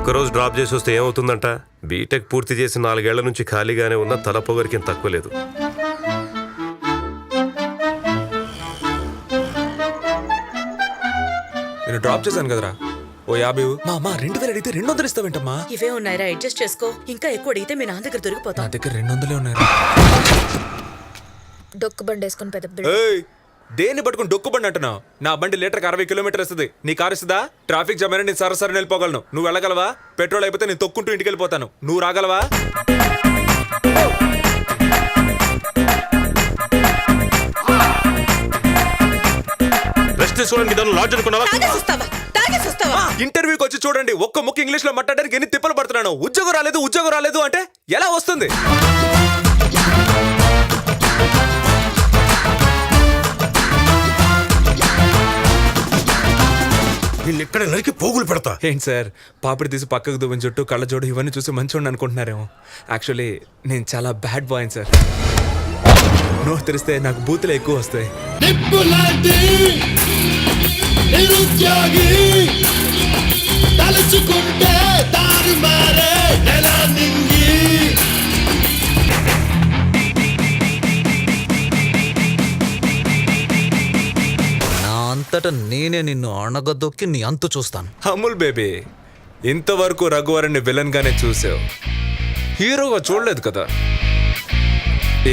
ఒక్కరోజు డ్రాప్ చేసి వస్తే ఏమవుతుందంట? బీటెక్ పూర్తి చేసి 4 ఏళ్ల నుంచి ఖాళీగానే ఉన్న తల పొగరికి తక్కువ లేదు. నేను డ్రాప్ చేశాను కదరా, ఓ 50. మా 2000 అడిగితే 200 ఇస్తావేంటమ్మా? ఇవే ఉన్నాయిరా, అడ్జస్ట్ చేసుకో. ఇంకా ఎక్కువ అడిగితే మీ నాన్న దగ్గర దొరికిపోతాం. నా దగ్గర 200 ఉన్నాయిరా. డొక్కు బండి వేసుకుని పెద్ద ఏయ్, దేన్ని పట్టుకుని డొక్కు బండి అంటున్నావు? నా బండి లీటర్కి 60 కిలోమీటర్ వస్తుంది. నీ కారు ఇస్తుందా? ట్రాఫిక్ జామ్ అయినా నేను సరసరి వెళ్ళిపోగలను. నువ్వు వెళ్ళగలవా? పెట్రోల్ అయిపోతే నేను తొక్కుంటూ ఇంటికి వెళ్ళిపోతాను. నువ్వు రాగలవా? రెస్ట్ తీసుకోవడానికి లాడ్జ్ అనుకున్నావా? ఇంటర్వ్యూకి వచ్చి చూడండి, ఒక్క ముక్క ఇంగ్లీష్ లో మాట్లాడడానికి ఎన్ని తిప్పలు పడుతున్నాను. ఉద్యోగం రాలేదు అంటే ఎలా వస్తుంది? ఇక్కడ నరికి పోగులు పెడతా. ఏంటి సార్, పాపిడి తీసి పక్కకు దువ్వని చుట్టూ కళ్ళ జోడు ఇవన్నీ చూసి మంచిగా అనుకుంటున్నారేమో. యాక్చువల్లీ నేను చాలా బ్యాడ్ బాయ్ సార్. నోరు తెరిస్తే నాకు బూతులు ఎక్కువ వస్తాయి. అంతటా నేనే నిన్ను అణగదొక్కి నీ అంతు చూస్తాను. అమూల్ బేబీ, ఇంతవరకు రఘువరన్ని విలన్ గానే చూసావు, హీరోగా చూడలేదు కదా.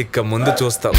ఇక ముందు చూస్తావు.